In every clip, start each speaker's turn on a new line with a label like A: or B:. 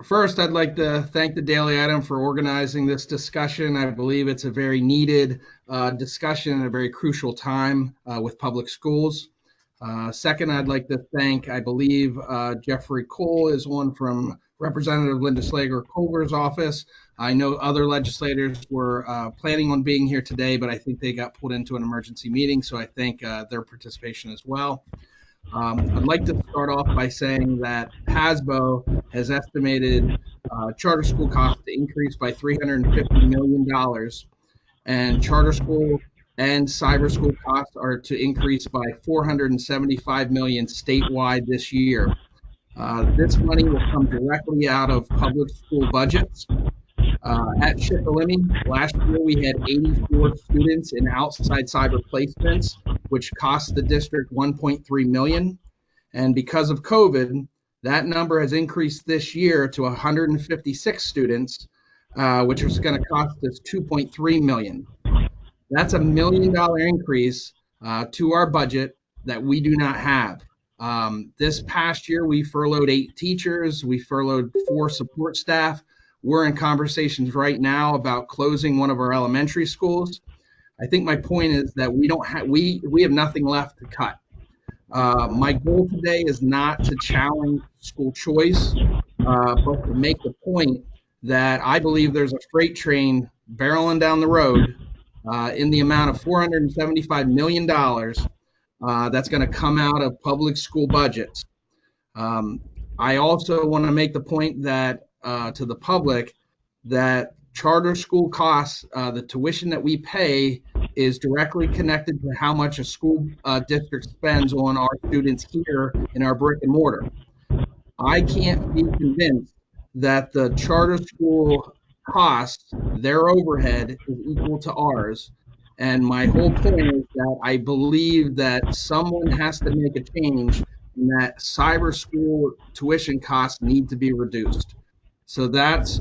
A: First, I'd like to thank the Daily Item for organizing this discussion. I believe it's a very needed discussion at a very crucial time with public schools. Second, I'd like to thank, I believe, Jeffrey Cole is one from Representative Linda Slager Culver's office. I know other legislators were planning on being here today, but I think they got pulled into an emergency meeting, so I thank their participation as well. I'd like to start off by saying that HASBO has estimated charter school costs to increase by $350 million, and charter school and cyber school costs are to increase by 475 million statewide this year. This money will come directly out of public school budgets. At Shikellamy, last year we had 84 students in outside cyber placements, which cost the district 1.3 million. And because of COVID, that number has increased this year to 156 students, which is going to cost us 2.3 million. That's $1 million increase to our budget that we do not have. This past year, we furloughed 8 teachers, we furloughed 4 support staff. We're in conversations right now about closing one of our elementary schools. I think my point is that we have nothing left to cut. My goal today is not to challenge school choice, but to make the point that I believe there's a freight train barreling down the road in the amount of $475 million that's going to come out of public school budgets. I also want to make the point that to the public that charter school costs, the tuition that we pay, is directly connected to how much a school district spends on our students here in our brick and mortar. I can't be convinced that the charter school costs, their overhead, is equal to ours. And my whole point is that I believe that someone has to make a change and that cyber school tuition costs need to be reduced. So that's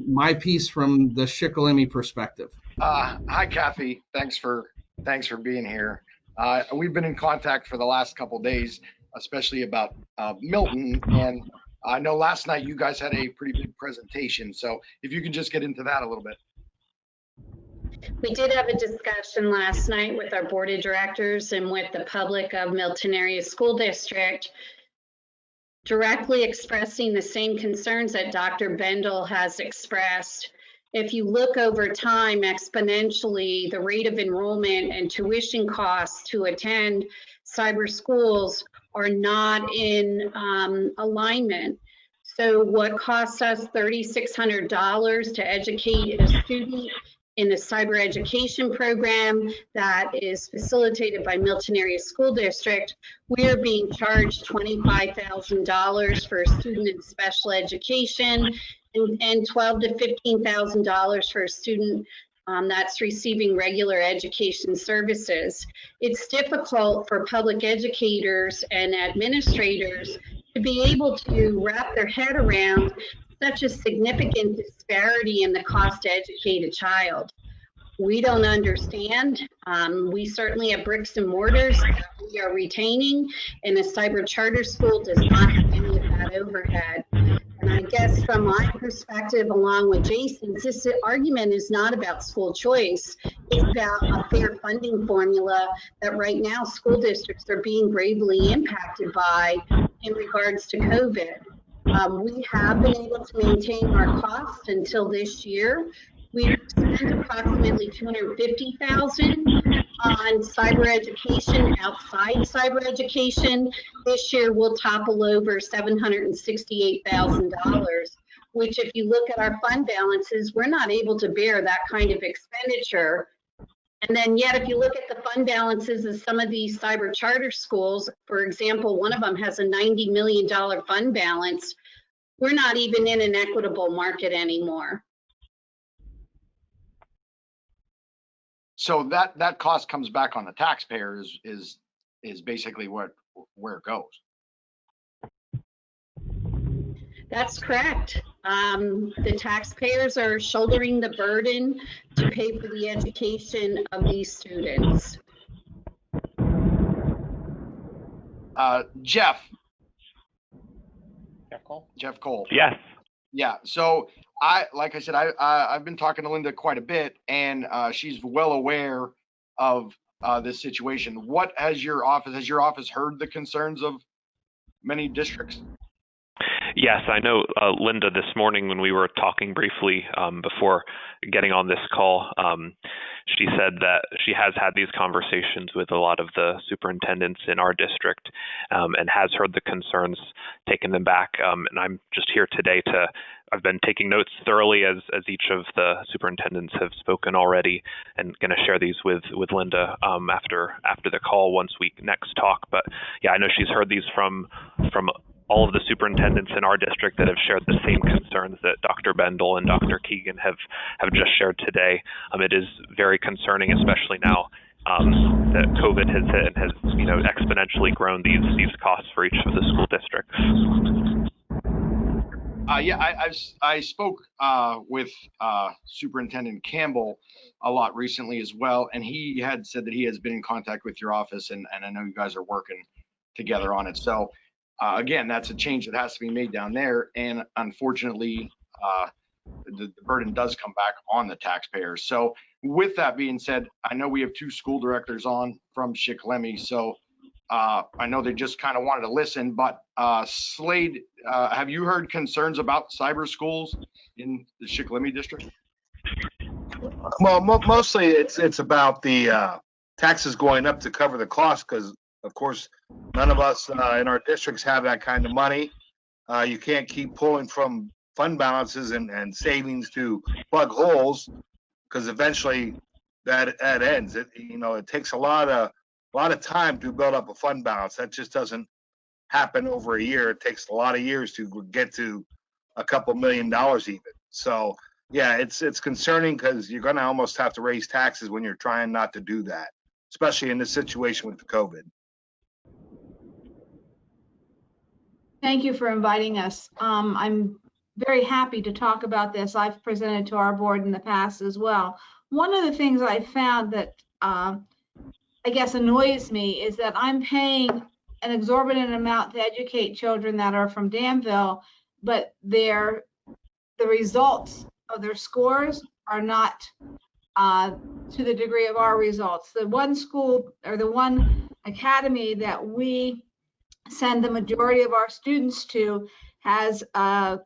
A: my piece from the Shikellamy perspective.
B: Hi, Kathy. Thanks for being here. We've been in contact for the last couple of days, especially about Milton. And I know last night you guys had a pretty big presentation. So if you can just get into that a little bit.
C: We did have a discussion last night with our board of directors and with the public of Milton Area School District, directly expressing the same concerns that Dr. Bendel has expressed. If you look over time, exponentially, the rate of enrollment and tuition costs to attend cyber schools are not in alignment. So what costs us $3,600 to educate a student in a cyber education program that is facilitated by Milton Area School District, we are being charged $25,000 for a student in special education and $12,000 to $15,000 for a student that's receiving regular education services. It's difficult for public educators and administrators to be able to wrap their head around such a significant disparity in the cost to educate a child. We don't understand. We certainly have bricks and mortars that we are retaining, and a cyber charter school does not have any of that overhead. And I guess from my perspective, along with Jason's, this argument is not about school choice. It's about a fair funding formula that right now school districts are being gravely impacted by in regards to COVID. We have been able to maintain our costs until this year. We've spent approximately $250,000 on cyber education, outside cyber education. This year we'll topple over $768,000, which if you look at our fund balances, we're not able to bear that kind of expenditure. And then yet, if you look at the fund balances of some of these cyber charter schools, for example, one of them has a $90 million fund balance. We're not even in an equitable market anymore.
B: So that cost comes back on the taxpayer is basically where it goes.
C: That's correct. The taxpayers are shouldering the burden to pay for the education of these students.
B: Jeff
D: Cole?
B: Jeff Cole.
D: Yes.
B: Yeah. So like I said, I've been talking to Linda quite a bit, and she's well aware of this situation. What has your office heard the concerns of many districts?
D: Yes, I know Linda this morning when we were talking briefly before getting on this call, she said that she has had these conversations with a lot of the superintendents in our district and has heard the concerns, taken them back. And I'm just here today I've been taking notes thoroughly as each of the superintendents have spoken already, and going to share these with Linda after the call once we next talk. But yeah, I know she's heard these from all of the superintendents in our district that have shared the same concerns that Dr. Bendel and Dr. Keegan have just shared today. It is very concerning, especially now that COVID has hit and has exponentially grown these costs for each of the school districts.
B: Yeah, I spoke with Superintendent Campbell a lot recently as well, and he had said that he has been in contact with your office, and I know you guys are working together on it. So again, that's a change that has to be made down there, and unfortunately, the burden does come back on the taxpayers. So with that being said, I know we have two school directors on from Shikellamy, so I know they just kind of wanted to listen, but Slade, have you heard concerns about cyber schools in the Shikellamy district?
E: Well, mostly it's about the taxes going up to cover the cost, because of course none of us in our districts have that kind of money. You can't keep pulling from fund balances and savings to plug holes, because eventually that ends. It takes a lot of time to build up a fund balance. That just doesn't happen over a year. It takes a lot of years to get to a couple $1 million even. So yeah, it's concerning, because you're going to almost have to raise taxes when you're trying not to do that, especially in this situation with the COVID.
F: Thank you for inviting us. I'm very happy to talk about this. I've presented to our board in the past as well. One of the things I found that I guess annoys me is that I'm paying an exorbitant amount to educate children that are from Danville, but the results of their scores are not to the degree of our results. The one school or the one academy that we send the majority of our students to has a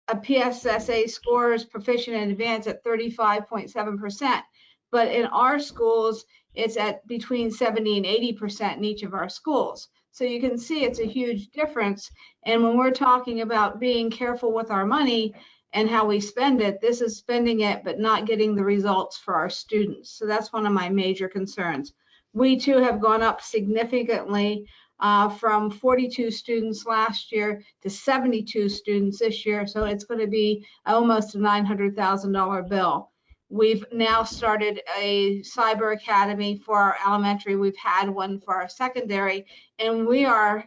F: PSSA scores proficient and advanced at 35.7%. But in our schools, it's at between 70 and 80% in each of our schools. So you can see it's a huge difference. And when we're talking about being careful with our money and how we spend it, this is spending it but not getting the results for our students. So that's one of my major concerns. We too have gone up significantly from 42 students last year to 72 students this year. So it's going to be almost a $900,000 bill. We've now started a cyber academy for our elementary. We've had one for our secondary, and we have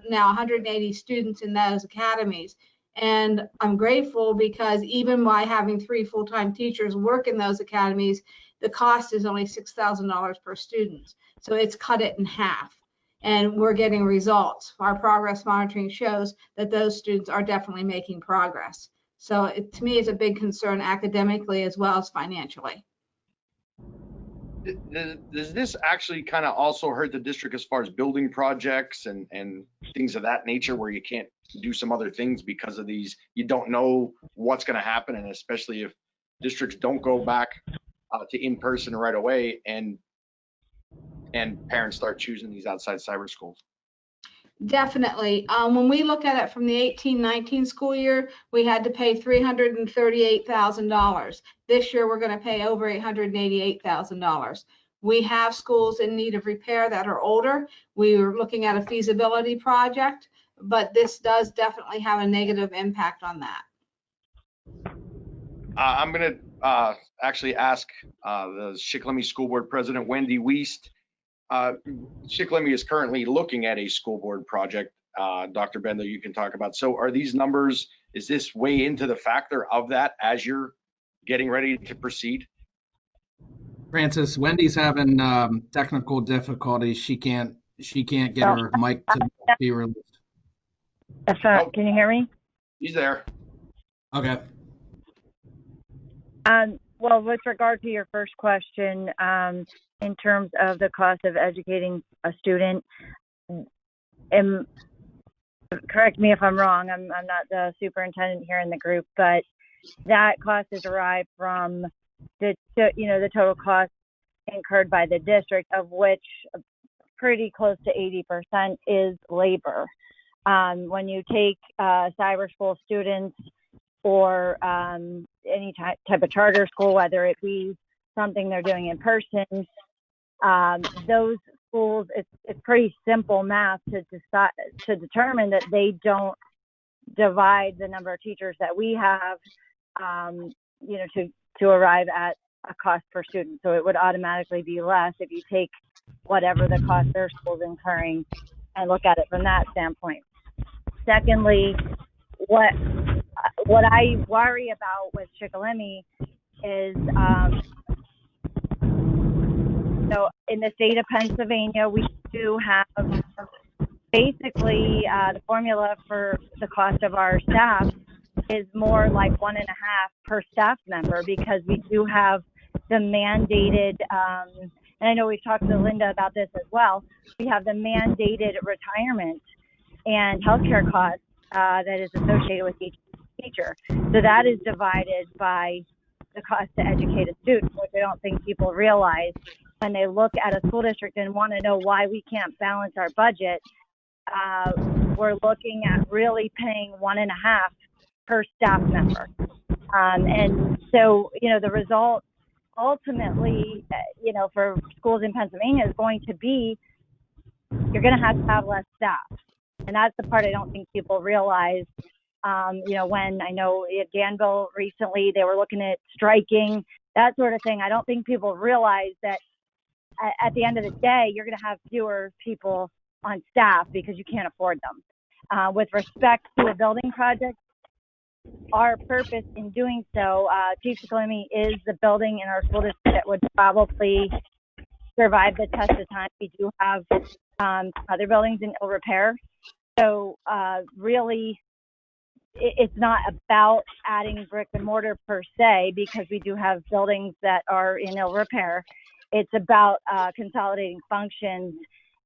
F: now 180 students in those academies. And I'm grateful because even by having 3 full-time teachers work in those academies, the cost is only $6,000 per student. So it's cut it in half. And we're getting results. Our progress monitoring shows that those students are definitely making progress. So to me, it's a big concern academically as well as financially.
B: Does this actually kind of also hurt the district as far as building projects and things of that nature, where you can't do some other things because of these? You don't know what's going to happen, and especially if districts don't go back to in-person right away, and parents start choosing these outside cyber schools.
F: Definitely. When we look at it from the 18-19 school year, we had to pay $338,000. This year, we're going to pay over $888,000. We have schools in need of repair that are older. We were looking at a feasibility project, but this does definitely have a negative impact on that.
B: I'm going to actually ask the Shikellamy School Board President, Wendy Wiest. Shikellamy is currently looking at a school board project. Dr. Bendel, you can talk about. So are these numbers, is this way into the factor of that as you're getting ready to proceed?
A: Francis, Wendy's having technical difficulties. She can't get her mic to be released.
B: Oh,
G: Can you hear me?
B: he's there.
A: Okay.
G: Well, with regard to your first question, in terms of the cost of educating a student, correct me if I'm wrong, I'm not the superintendent here in the group, but that cost is derived from the total cost incurred by the district, of which pretty close to 80% is labor. When you take Cyberschool students or any type of charter school, whether it be something they're doing in person, those schools, it's pretty simple math to determine that they don't divide the number of teachers that we have, to arrive at a cost per student. So it would automatically be less if you take whatever the cost their school's incurring and look at it from that standpoint. Secondly, what I worry about with Shikellamy is, so in the state of Pennsylvania, we do have basically the formula for the cost of our staff is more like 1.5 per staff member, because we do have the mandated, and I know we've talked to Linda about this as well, we have the mandated retirement and healthcare costs that is associated with each teacher. So that is divided by the cost to educate a student, which I don't think people realize when they look at a school district and want to know why we can't balance our budget. We're looking at really paying 1.5 per staff member. And so, the result ultimately, for schools in Pennsylvania is going to be, you're going to have less staff. And that's the part I don't think people realize. When I know at Danville recently, they were looking at striking, that sort of thing. I don't think people realize that at the end of the day, you're going to have fewer people on staff because you can't afford them. With respect to a building project, our purpose in doing so, Chief Shikellamy, is the building in our school district that would probably survive the test of time. We do have other buildings in ill repair. So really, it's not about adding brick and mortar per se, because we do have buildings that are in ill repair. It's about consolidating functions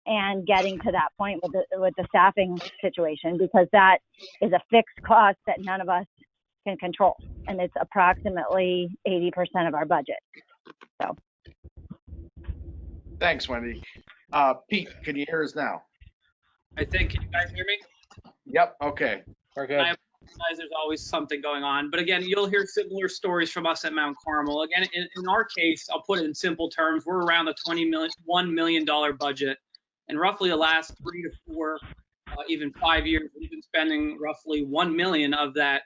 G: and getting to that point with the staffing situation, because that is a fixed cost that none of us can control, and it's approximately 80% of our budget. So,
B: Thanks, Wendy. Pete, can you hear us now?
H: I think, can you guys hear me?
B: Yep. Okay. We're good.
H: I apologize, there's always something going on. But again, you'll hear similar stories from us at Mount Carmel. Again, in our case, I'll put it in simple terms, we're around the $1 million budget. And roughly the last 3 to 4, even 5 years, we've been spending roughly $1 million of that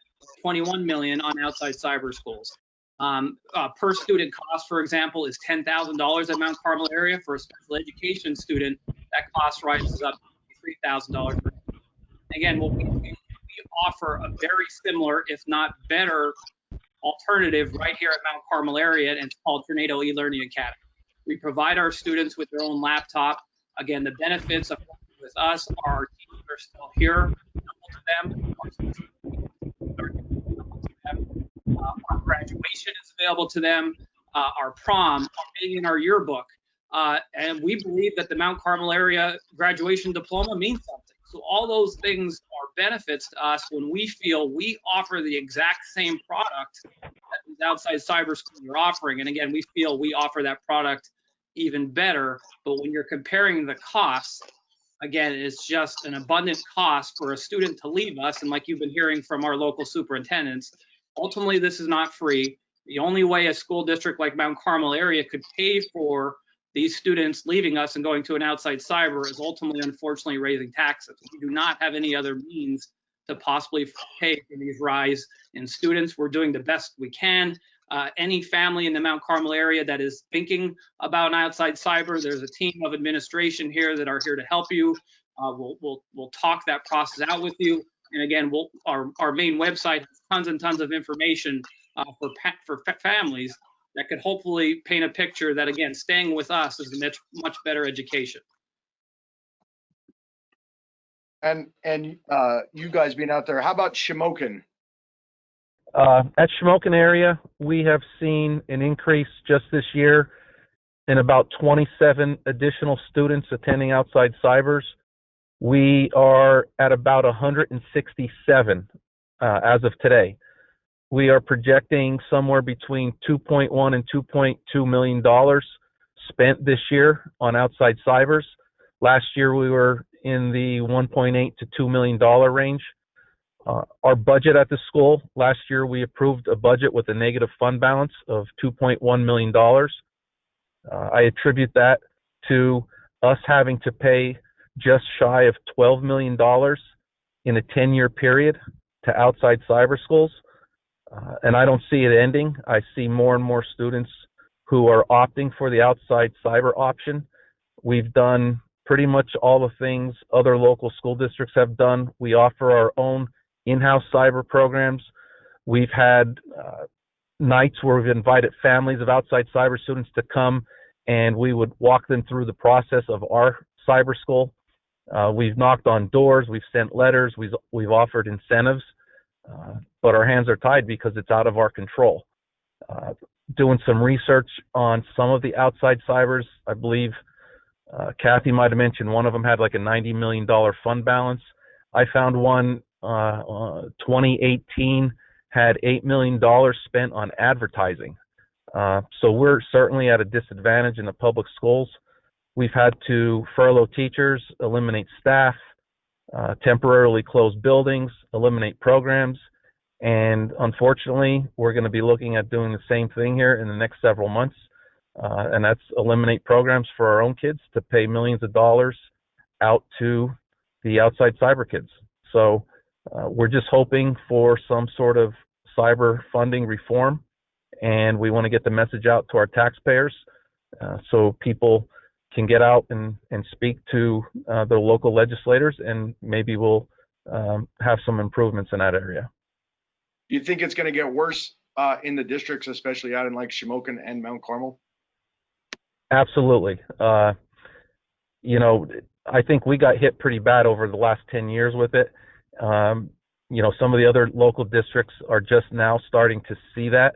H: $21 million on outside cyber schools. Per student cost, for example, is $10,000 at Mount Carmel area. For a special education student, that cost rises up to $3,000. Again, what we offer a very similar, if not better, alternative right here at Mount Carmel area, and it's called Tornado eLearning Academy. We provide our students with their own laptop. Again, the benefits of working with us are our teachers are still here, available to them. Our graduation is available to them. Our prom, being in our yearbook. And we believe that the Mount Carmel area graduation diploma means something. So all those things are benefits to us when we feel we offer the exact same product that these outside cyber schools are offering. And again, we feel we offer that product even better. But when you're comparing the costs, again, it's just an abundant cost for a student to leave us. And like you've been hearing from our local superintendents, ultimately, this is not free. The only way a school district like Mount Carmel area could pay for these students leaving us and going to an outside cyber is ultimately, unfortunately, raising taxes. We do not have any other means to possibly pay for these rise in students. We're doing the best we can. Any family in the Mount Carmel area that is thinking about an outside cyber, there's a team of administration here that are here to help you. We'll talk that process out with you. And again, our main website has tons and tons of information for families that could hopefully paint a picture that, again, staying with us is a much better education.
B: And you guys being out there, how about Shamokin?
I: At Shamokin area, we have seen an increase just this year in about 27 additional students attending outside cybers. We are at about 167 as of today. We are projecting somewhere between $2.1 and $2.2 million spent this year on outside cybers. Last year, we were in the $1.8 to $2 million range. Our budget at the school, last year we approved a budget with a negative fund balance of $2.1 million. I attribute that to us having to pay just shy of $12 million in a 10-year period to outside cyber schools. And I don't see it ending. I see more and more students who are opting for the outside cyber option. We've done pretty much all the things other local school districts have done. We offer our own in-house cyber programs. We've had nights where we've invited families of outside cyber students to come, and we would walk them through the process of our cyber school. We've knocked on doors, we've sent letters, we've offered incentives, but our hands are tied because it's out of our control. Doing some research on some of the outside cybers, I believe Kathy might have mentioned one of them had like a $90 million fund balance. I found one 2018 had $8 million spent on advertising. So we're certainly at a disadvantage in the public schools. We've had to furlough teachers, eliminate staff, temporarily close buildings, eliminate programs, and unfortunately, we're going to be looking at doing the same thing here in the next several months, and that's eliminate programs for our own kids to pay millions of dollars out to the outside cyber kids. So we're just hoping for some sort of cyber funding reform, and we want to get the message out to our taxpayers so people can get out and speak to their local legislators, and maybe we'll have some improvements in that area.
B: Do you think it's going to get worse in the districts, especially out in like Shamokin and Mount Carmel?
I: Absolutely. You know, I think we got hit pretty bad over the last 10 years with it. You know, some of the other local districts are just now starting to see that.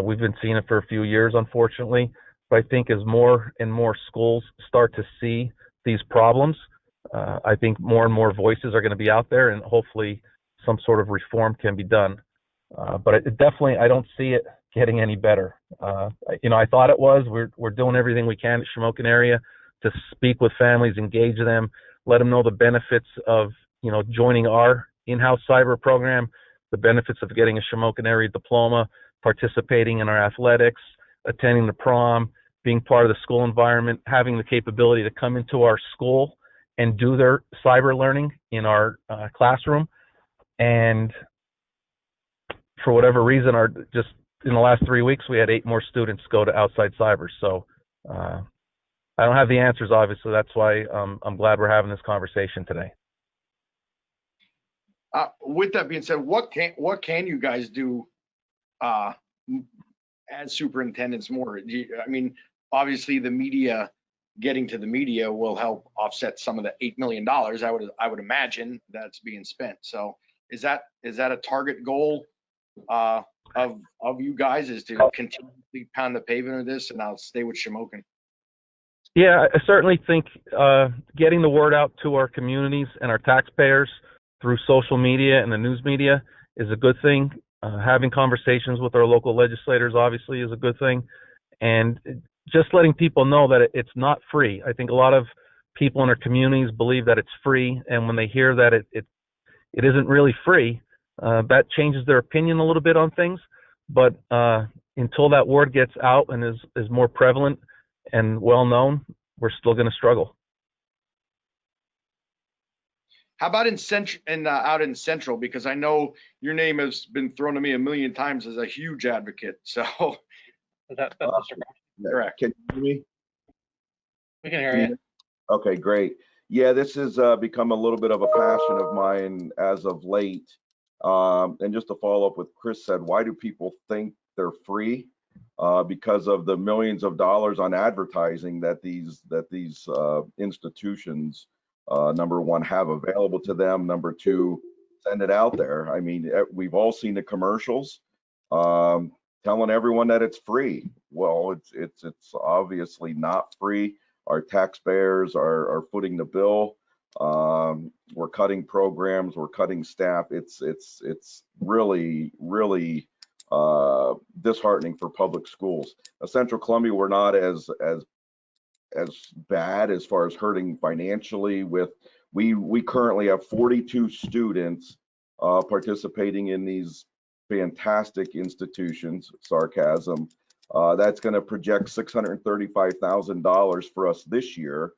I: We've been seeing it for a few years, unfortunately. But I think as more and more schools start to see these problems, I think more and more voices are going to be out there, and hopefully some sort of reform can be done. But it definitely, I don't see it getting any better. You know, I thought it was. We're doing everything we can at Shamokin area to speak with families, engage them, let them know the benefits of, you know, joining our in-house cyber program, the benefits of getting a Shamokin area diploma, participating in our athletics, attending the prom, being part of the school environment, having the capability to come into our school and do their cyber learning in our classroom. And for whatever reason, just in the last 3 weeks, we had 8 more students go to outside cyber. So I don't have the answers, obviously. That's why I'm glad we're having this conversation today.
B: With that being said, what can you guys do as superintendents more? I mean, obviously the media, getting to the media will help offset some of the $8 million I would imagine that's being spent. So is that a target goal of you guys, is to continually pound the pavement of this? And I'll stay with Shamokin.
I: Yeah, I certainly think getting the word out to our communities and our taxpayers through social media and the news media is a good thing. Having conversations with our local legislators obviously is a good thing. And just letting people know that it's not free. I think a lot of people in our communities believe that it's free, and when they hear that it isn't really free, that changes their opinion a little bit on things. But until that word gets out and is more prevalent and well known, we're still going to struggle.
B: How about in Central and out in Central? Because I know your name has been thrown to me a million times as a huge advocate. So
H: That's Mr.
B: correct.
J: Can you hear me?
H: We can hear you.
J: Okay, great. Yeah, this has become a little bit of a passion of mine as of late. And just to follow up what Chris said, why do people think they're free? Because of the millions of dollars on advertising that these institutions, number one, have available to them. Number two, send it out there. I mean, we've all seen the commercials. telling everyone that it's free. Well, it's obviously not free. Our taxpayers are footing the bill. We're cutting programs, we're cutting staff. It's really disheartening for public schools. Central Columbia, we're not as bad as far as hurting financially. With we currently have 42 students participating in these fantastic institutions. Sarcasm. That's going to project $635,000 for us this year.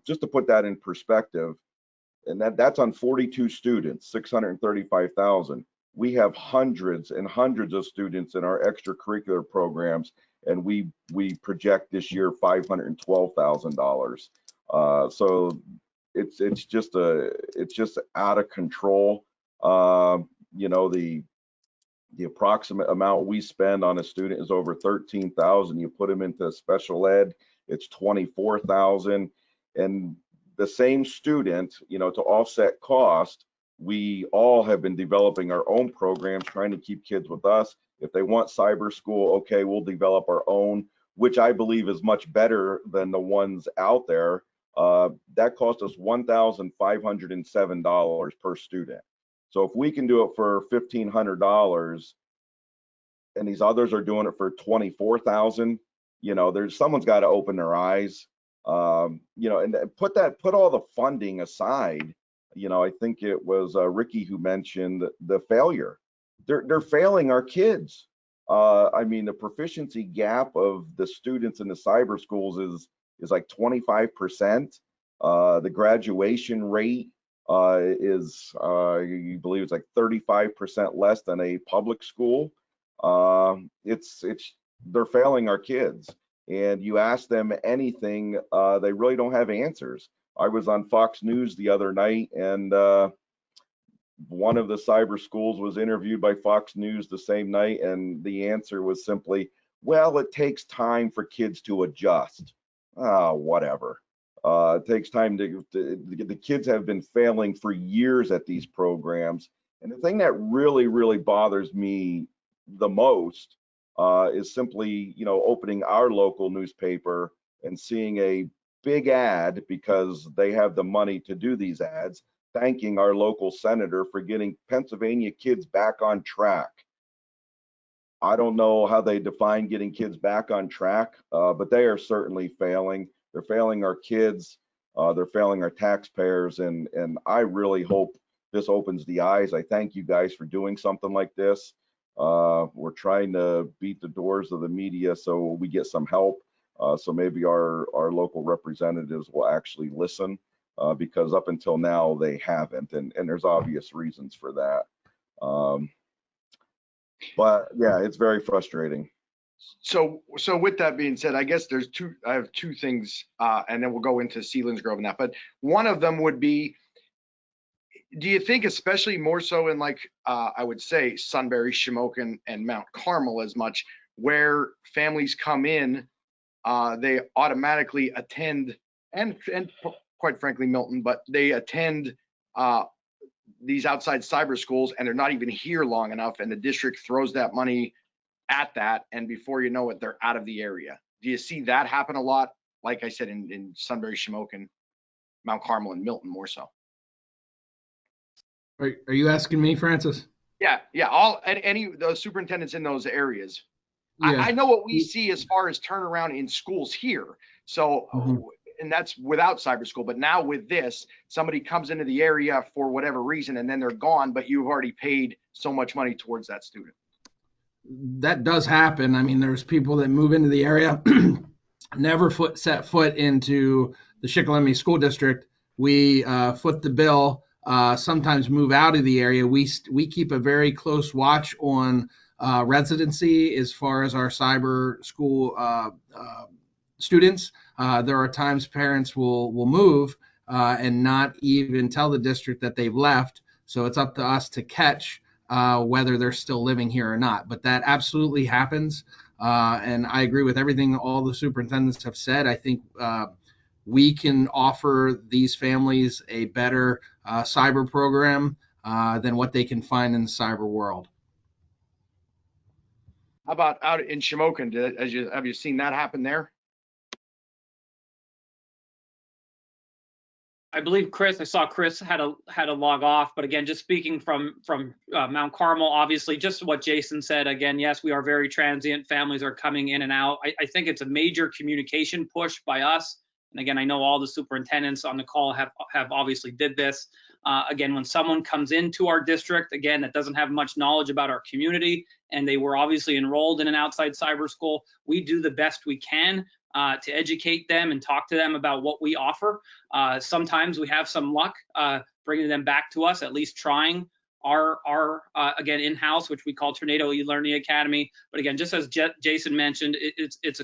J: Just to put that in perspective, and that's on 42 students, 635,000. We have hundreds and hundreds of students in our extracurricular programs, and we project this year $512,000. So it's just out of control. You know, the approximate amount we spend on a student is over 13,000. You put them into special ed, it's 24,000. And the same student, you know, to offset cost, we all have been developing our own programs, trying to keep kids with us. If they want Cyberschool, okay, we'll develop our own, which I believe is much better than the ones out there. That cost us $1,507 per student. So if we can do it for $1,500 and these others are doing it for 24,000, you know, someone's got to open their eyes. You know, and put all the funding aside. You know, I think it was Ricky who mentioned the failure. They're failing our kids. I mean, the proficiency gap of the students in the cyber schools is like 25%. The graduation rate is you believe it's like 35% less than a public school. They're failing our kids. And you ask them anything, they really don't have answers. I was on Fox News the other night, and one of the cyber schools was interviewed by Fox News the same night, and the answer was simply, well, it takes time for kids to adjust. Whatever. It takes time the kids have been failing for years at these programs. And the thing that really bothers me the most is simply, you know, opening our local newspaper and seeing a big ad, because they have the money to do these ads, thanking our local senator for getting Pennsylvania kids back on track. I don't know how they define getting kids back on track, but they are certainly failing. They're failing our kids. They're failing our taxpayers. And I really hope this opens the eyes. I thank you guys for doing something like this. We're trying to beat the doors of the media so we get some help. So maybe our local representatives will actually listen, because up until now they haven't, and there's obvious reasons for that. But yeah, it's very frustrating.
B: So with that being said, I guess I have two things, and then we'll go into Selinsgrove and that. But one of them would be, do you think, especially more so in like I would say Sunbury, Shamokin, and Mount Carmel, as much, where families come in, they automatically attend, and quite frankly Milton, but they attend these outside cyber schools, and they're not even here long enough, and the district throws that money at that, and before you know it, they're out of the area. Do you see that happen a lot? Like I said, in Sunbury, Shamokin, Mount Carmel, and Milton more so.
A: Are you asking me, Francis?
B: Yeah, any those superintendents in those areas.
A: Yeah.
B: I know what we see as far as turnaround in schools here. So, and that's without cyber school. But now with this, somebody comes into the area for whatever reason, and then they're gone, but you've already paid so much money towards that student.
A: That does happen. I mean, there's people that move into the area, never set foot into the Shikellamy School District. We foot the bill, sometimes move out of the area. We keep a very close watch on residency as far as our cyber school students. There are times parents will move and not even tell the district that they've left. So it's up to us to catch whether they're still living here or not. But that absolutely happens. And I agree with everything all the superintendents have said. I think we can offer these families a better cyber program than what they can find in the cyber world.
B: How about out in Shamokin? Have you seen that happen there?
H: I believe I saw Chris had to log off, but again, just speaking from Mount Carmel, obviously, just what Jason said. Again, yes, we are very transient. Families are coming in and out. I think it's a major communication push by us. And again, I know all the superintendents on the call have obviously did this. Again, when someone comes into our district, again, that doesn't have much knowledge about our community, and they were obviously enrolled in an outside cyber school, we do the best we can to educate them and talk to them about what we offer. Sometimes we have some luck bringing them back to us, at least trying our again, in-house, which we call Tornado E-Learning Academy. But again, just as Jason mentioned, it's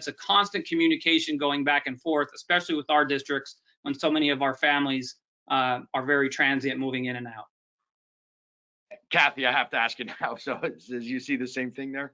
H: a constant communication going back and forth, especially with our districts when so many of our families are very transient, moving in and out.
B: Kathy, I have to ask you now. So do you see the same thing there?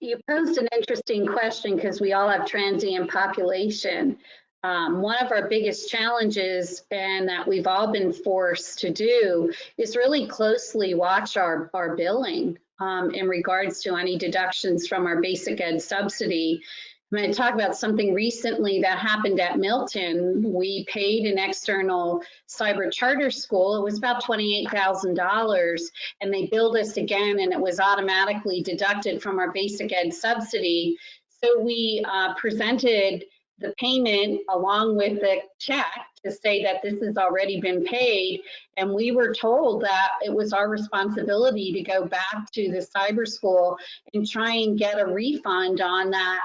C: You posed an interesting question because we all have transient population. One of our biggest challenges, and that we've all been forced to do, is really closely watch our billing in regards to any deductions from our basic ed subsidy. I'm going to talk about something recently that happened at Milton. We paid an external cyber charter school. It was about $28,000, and they billed us again, and it was automatically deducted from our basic ed subsidy. So we presented the payment along with the check to say that this has already been paid. And we were told that it was our responsibility to go back to the cyber school and try and get a refund on that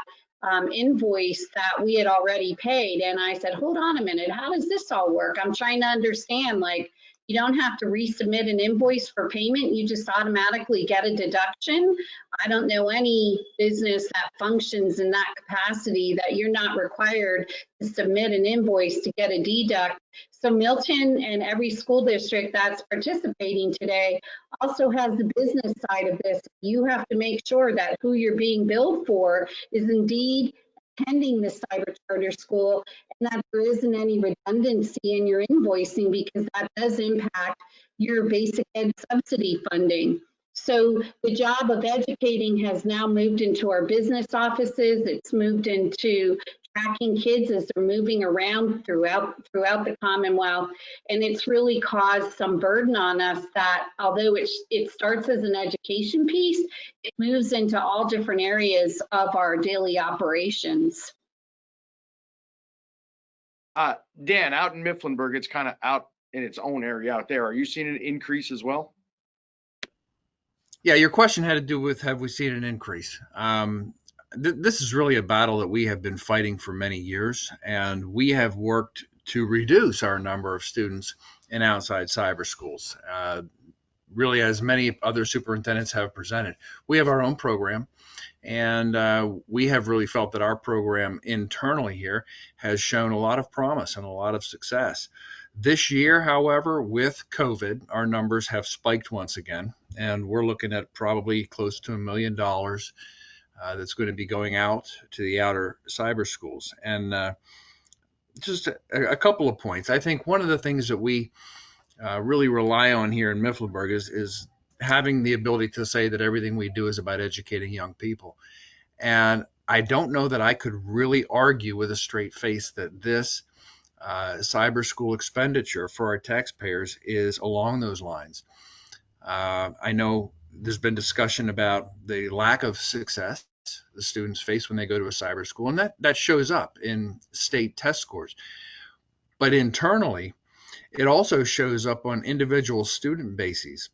C: invoice that we had already paid. And I said, hold on a minute, how does this all work? I'm trying to understand, like, you don't have to resubmit an invoice for payment, you just automatically get a deduction. I don't know any business that functions in that capacity that you're not required to submit an invoice to get a deduct. So Milton and every school district that's participating today also has the business side of this. You have to make sure that who you're being billed for is indeed attending the cyber charter school, and that there isn't any redundancy in your invoicing, because that does impact your basic ed subsidy funding. So the job of educating has now moved into our business offices. It's moved into tracking kids as they're moving around throughout the Commonwealth. And it's really caused some burden on us that, although it starts as an education piece, it moves into all different areas of our daily operations.
B: Dan, out in Mifflinburg, it's kind of out in its own area out there. Are you seeing an increase as well?
A: Yeah, your question had to do with, have we seen an increase? This is really a battle that we have been fighting for many years, and we have worked to reduce our number of students in outside cyber schools. Really, as many other superintendents have presented, we have our own program, and we have really felt that our program internally here has shown a lot of promise and a lot of success. This year, however, with COVID, our numbers have spiked once again, and we're looking at probably close to $1 million that's going to be going out to the outer cyber schools. And just a couple of points. I think one of the things that we really rely on here in Mifflinburg is having the ability to say that everything we do is about educating young people. And I don't know that I could really argue with a straight face that this cyber school expenditure for our taxpayers is along those lines. I know there's been discussion about the lack of success the students face when they go to a cyber school, and that shows up in state test scores. But internally, it also shows up on individual student bases.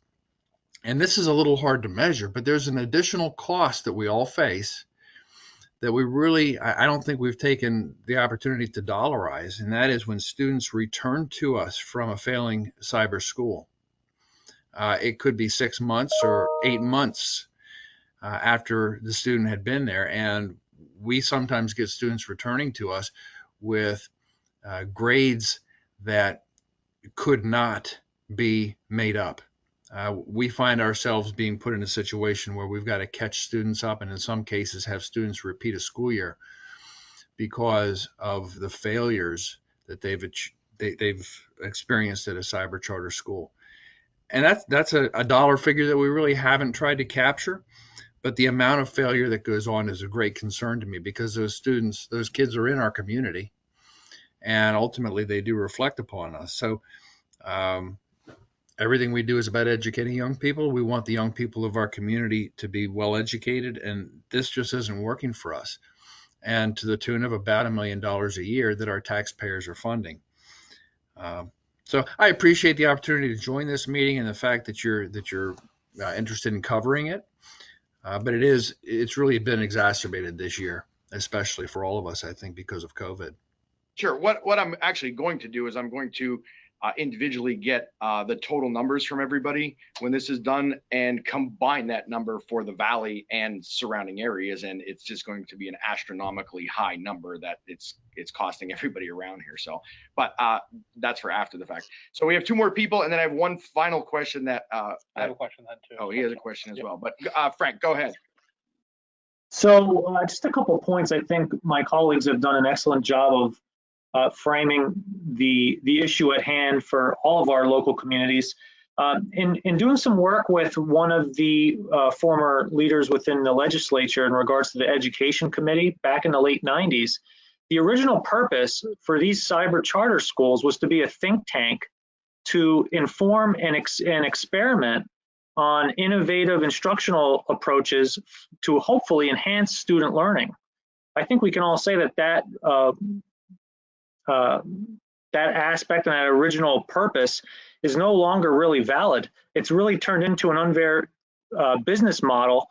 A: And this is a little hard to measure, but there's an additional cost that we all face that we really, I don't think we've taken the opportunity to dollarize, and that is when students return to us from a failing cyber school. It could be 6 months or 8 months after the student had been there, and we sometimes get students returning to us with grades that could not be made up. We find ourselves being put in a situation where we've got to catch students up, and in some cases have students repeat a school year because of the failures that they've experienced at a cyber charter school.
K: And that's a dollar figure that we really haven't tried to capture. But the amount of failure that goes on is a great concern to me, because those students, those kids are in our community, and ultimately they do reflect upon us. So everything we do is about educating young people. We want the young people of our community to be well educated, and this just isn't working for us. And to the tune of about $1 million a year that our taxpayers are funding. So I appreciate the opportunity to join this meeting and the fact that you're interested in covering it. But it's really been exacerbated this year, especially for all of us, I think, because of COVID.
B: Sure. What I'm actually going to do is I'm going to individually get the total numbers from everybody when this is done and combine that number for the valley and surrounding areas, and it's just going to be an astronomically high number that it's costing everybody around here. So, but that's for after the fact. So we have 2 more people, and then I have one final question that
L: I have a question then too.
B: Oh, he has a question as well. But Frank, go ahead.
L: So just a couple of points. I think my colleagues have done an excellent job of framing the issue at hand for all of our local communities. In doing some work with one of the former leaders within the legislature in regards to the education committee back in the late 90s, the original purpose for these cyber charter schools was to be a think tank to inform and experiment on innovative instructional approaches to hopefully enhance student learning. I think we can all say that aspect and that original purpose is no longer really valid. It's really turned into an unfair business model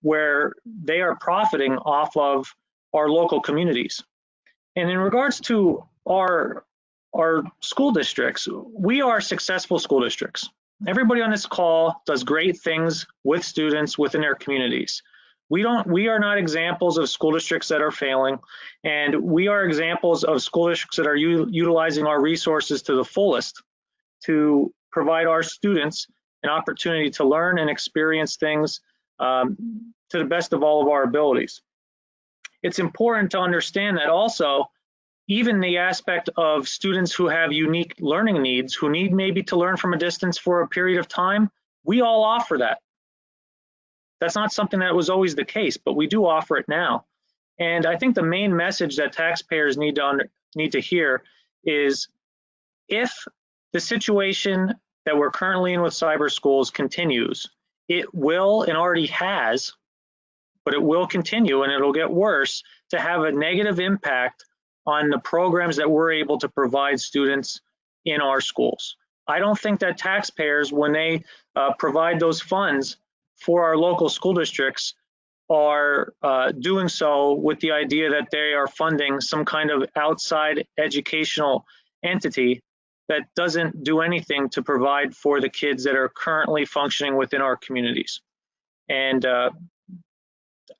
L: where they are profiting off of our local communities. And in regards to our school districts, we are successful school districts. Everybody on this call does great things with students within their communities. We are not examples of school districts that are failing, and we are examples of school districts that are utilizing our resources to the fullest to provide our students an opportunity to learn and experience things to the best of all of our abilities. It's important to understand that also, even the aspect of students who have unique learning needs, who need maybe to learn from a distance for a period of time, we all offer that. That's not something that was always the case, but we do offer it now. And I think the main message that taxpayers need to hear is, if the situation that we're currently in with cyber schools continues, it will, and already has, but it will continue and it'll get worse, to have a negative impact on the programs that we're able to provide students in our schools. I don't think that taxpayers, when they provide those funds for our local school districts, are doing so with the idea that they are funding some kind of outside educational entity that doesn't do anything to provide for the kids that are currently functioning within our communities. And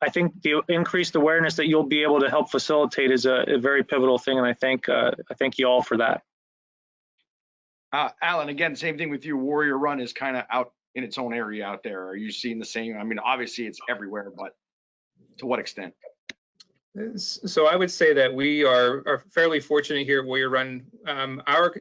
L: I think the increased awareness that you'll be able to help facilitate is a very pivotal thing, and I thank you all for that.
B: Alan, again, same thing with you. Warrior Run is kind of out in its own area out there. Are you seeing the same? I mean, obviously it's everywhere, but to what extent?
M: So I would say that we are fairly fortunate here at Warrior Run. Our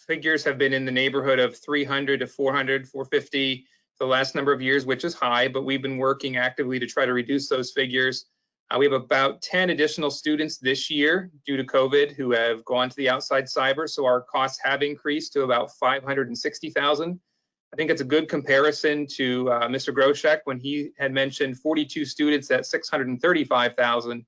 M: figures have been in the neighborhood of 300 to 400, 450 the last number of years, which is high, but we've been working actively to try to reduce those figures. We have about 10 additional students this year due to COVID who have gone to the outside cyber, so our costs have increased to about $560,000. I think it's a good comparison to Mr. Groshek when he had mentioned 42 students at $635,000.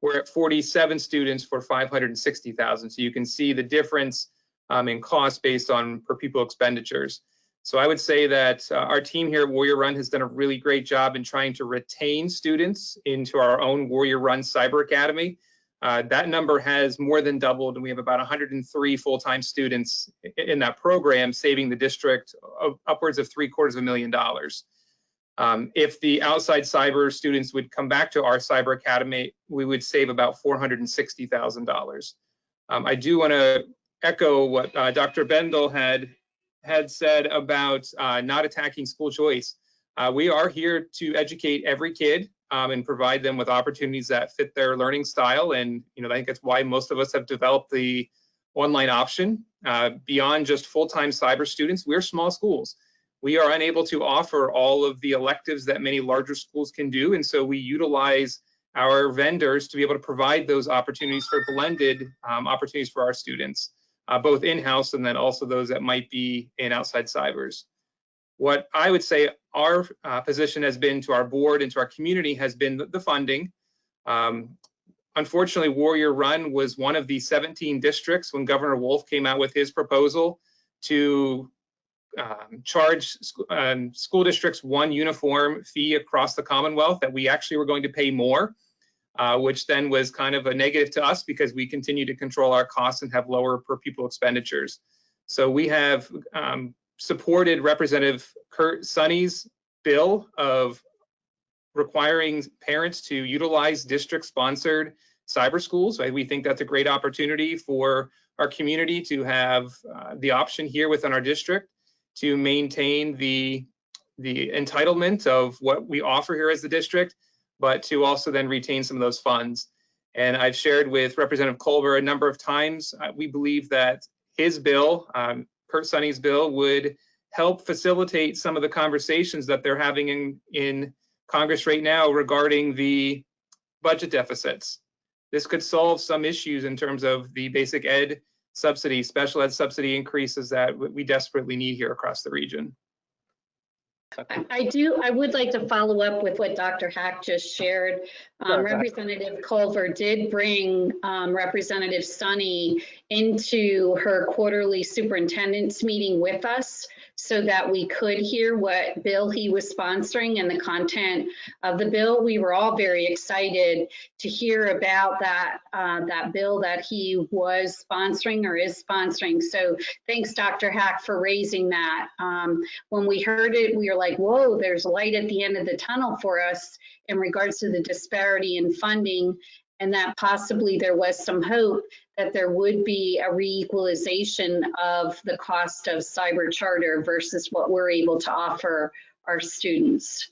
M: We're at 47 students for $560,000. So you can see the difference in cost based on per pupil expenditures. So I would say that our team here at Warrior Run has done a really great job in trying to retain students into our own Warrior Run Cyber Academy. That number has more than doubled, and we have about 103 full-time students in that program, saving the district upwards of $750,000. If the outside cyber students would come back to our Cyber Academy, we would save about $460,000. I do want to echo what Dr. Bendel had said about not attacking school choice. We are here to educate every kid and provide them with opportunities that fit their learning style. And I think that's why most of us have developed the online option. Beyond just full-time cyber students, we're small schools. we are unable to offer all of the electives that many larger schools can do. And so we utilize our vendors to be able to provide those opportunities for blended opportunities for our students, both in-house and then also those that might be in outside cybers. What I would say our position has been to our board and to our community has been the funding. Unfortunately, Warrior Run was one of the 17 districts when Governor Wolf came out with his proposal to charge school districts one uniform fee across the Commonwealth, that we actually were going to pay more, which then was kind of a negative to us because we continue to control our costs and have lower per pupil expenditures. So we have supported Representative Kurt Sonny's bill of requiring parents to utilize district-sponsored cyber schools. We think that's a great opportunity for our community to have the option here within our district to maintain the entitlement of what we offer here as the district, but to also then retain some of those funds. And I've shared with Representative Culver a number of times, we believe that his bill, Kurt Sonny's bill, would help facilitate some of the conversations that they're having in Congress right now regarding the budget deficits. This could solve some issues in terms of the basic ed subsidy, special ed subsidy increases that we desperately need here across the region.
C: I would like to follow up with what Dr. Hack just shared. Representative Culver did bring Representative Sonny into her quarterly superintendent's meeting with us so that we could hear what bill he was sponsoring and the content of the bill. We were all very excited to hear about that, that bill that he was sponsoring or is sponsoring. So thanks, Dr. Hack, for raising that. When we heard it, we were like, whoa, there's light at the end of the tunnel for us in regards to the disparity in funding, and that possibly there was some hope that there would be a re-equalization of the cost of cyber charter versus what we're able to offer our students.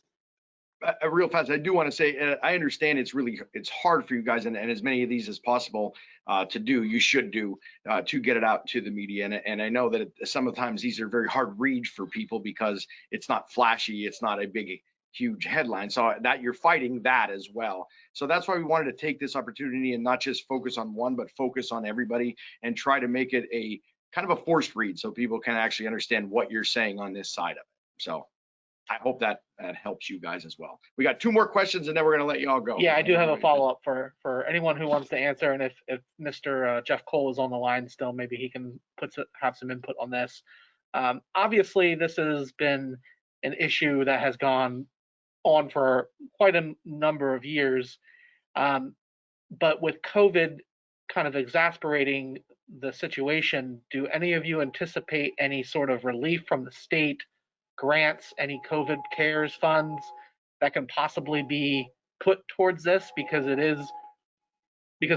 B: Real fast, I do want to say, I understand it's hard for you guys, and as many of these as possible to do, you should do, to get it out to the media. And I know that sometimes these are very hard reads for people because it's not flashy, it's not a big, huge headline. So that you're fighting that as well. So that's why we wanted to take this opportunity and not just focus on one, but focus on everybody and try to make it a kind of a forced read so people can actually understand what you're saying on this side of it. So I hope that helps you guys as well. We got two more questions and then we're going to let you all go.
N: Yeah, I do have a follow-up for anyone who wants to answer. And if Mr. Jeff Cole is on the line still, maybe he can have some input on this. Obviously, this has been an issue that has gone on for quite a number of years. But with COVID kind of exasperating the situation, do any of you anticipate any sort of relief from the state, grants, any COVID CARES funds that can possibly be put towards this, because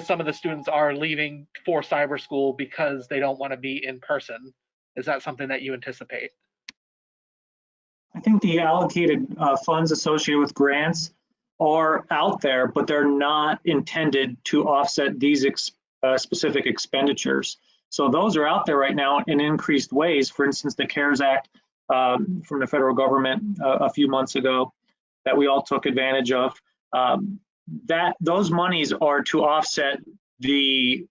N: some of the students are leaving for cyber school because they don't want to be in person? Is that something that you anticipate?
L: I think the allocated funds associated with grants are out there, but they're not intended to offset these specific expenditures. So those are out there right now in increased ways. For instance, the CARES Act from the federal government a few months ago that we all took advantage of. Those monies are to offset the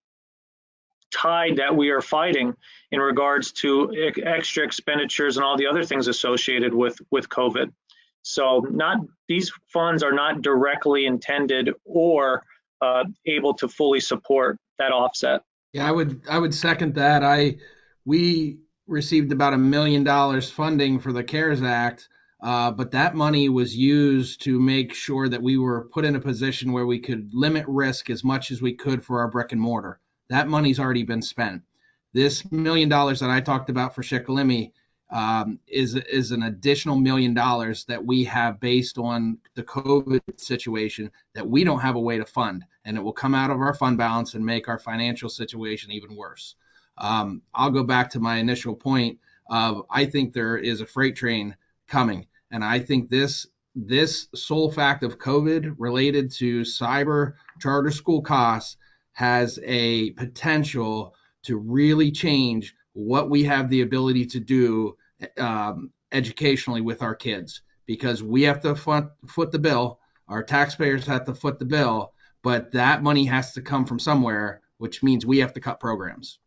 L: tide that we are fighting in regards to extra expenditures and all the other things associated with COVID. So these funds are not directly intended or able to fully support that offset.
A: Yeah, I would second that. We received about $1 million funding for the CARES Act, but that money was used to make sure that we were put in a position where we could limit risk as much as we could for our brick and mortar. That money's already been spent. This $1 million that I talked about for Shikellamy is an additional $1 million that we have based on the COVID situation that we don't have a way to fund, and it will come out of our fund balance and make our financial situation even worse. I'll go back to my initial point of I think there is a freight train coming, and I think this sole fact of COVID related to cyber charter school costs has a potential to really change what we have the ability to do educationally with our kids, because we have to foot the bill. Our taxpayers have to foot the bill, but that money has to come from somewhere, which means we have to cut programs.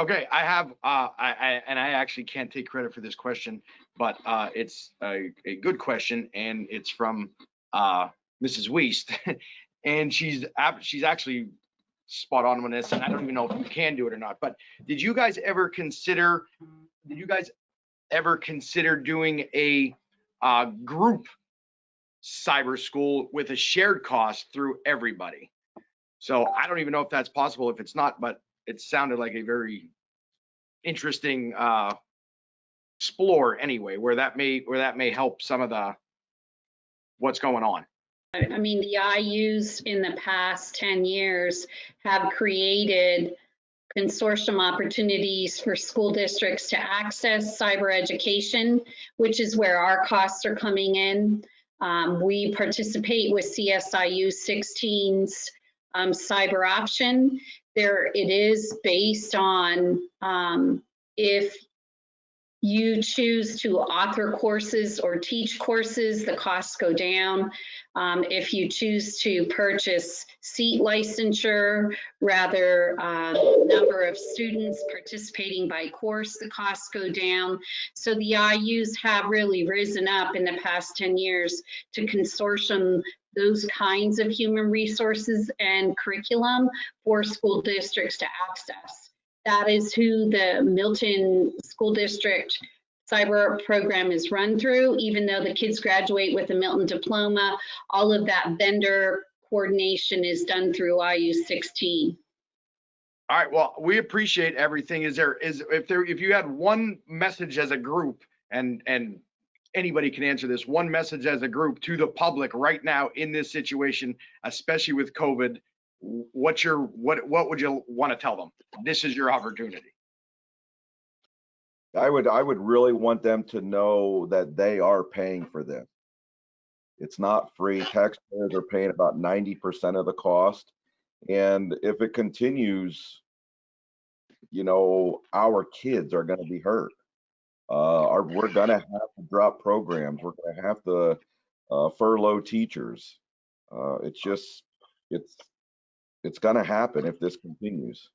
B: Okay, I have, I actually can't take credit for this question, but it's a good question, and it's from Mrs. Weist, and she's actually spot on with this, and I don't even know if you can do it or not. But did you guys ever consider doing a group cyber school with a shared cost through everybody? So I don't even know if that's possible. If it's not, but it sounded like a very interesting explore anyway, where that may help some of the what's going on.
C: I mean, the IUs in the past 10 years have created consortium opportunities for school districts to access cyber education, which is where our costs are coming in. We participate with CSIU 16's cyber option. It is based on if you choose to author courses or teach courses, the costs go down. If you choose to purchase seat licensure, rather number of students participating by course, the costs go down. So the IUs have really risen up in the past 10 years to consortium those kinds of human resources and curriculum for school districts to access. That is who the Milton School District cyber program is run through. Even though the kids graduate with a Milton diploma, all of that vendor coordination is done through IU 16.
B: All right, well, we appreciate everything. If you had one message as a group, and anybody can answer this, one message as a group to the public right now in this situation, especially with COVID, what would you want to tell them? This is your opportunity.
J: I would really want them to know that they are paying for this. It's not free. Taxpayers are paying about 90% of the cost. And if it continues, our kids are going to be hurt. We're going to have to drop programs. We're going to have to furlough teachers. It's going to happen if this continues.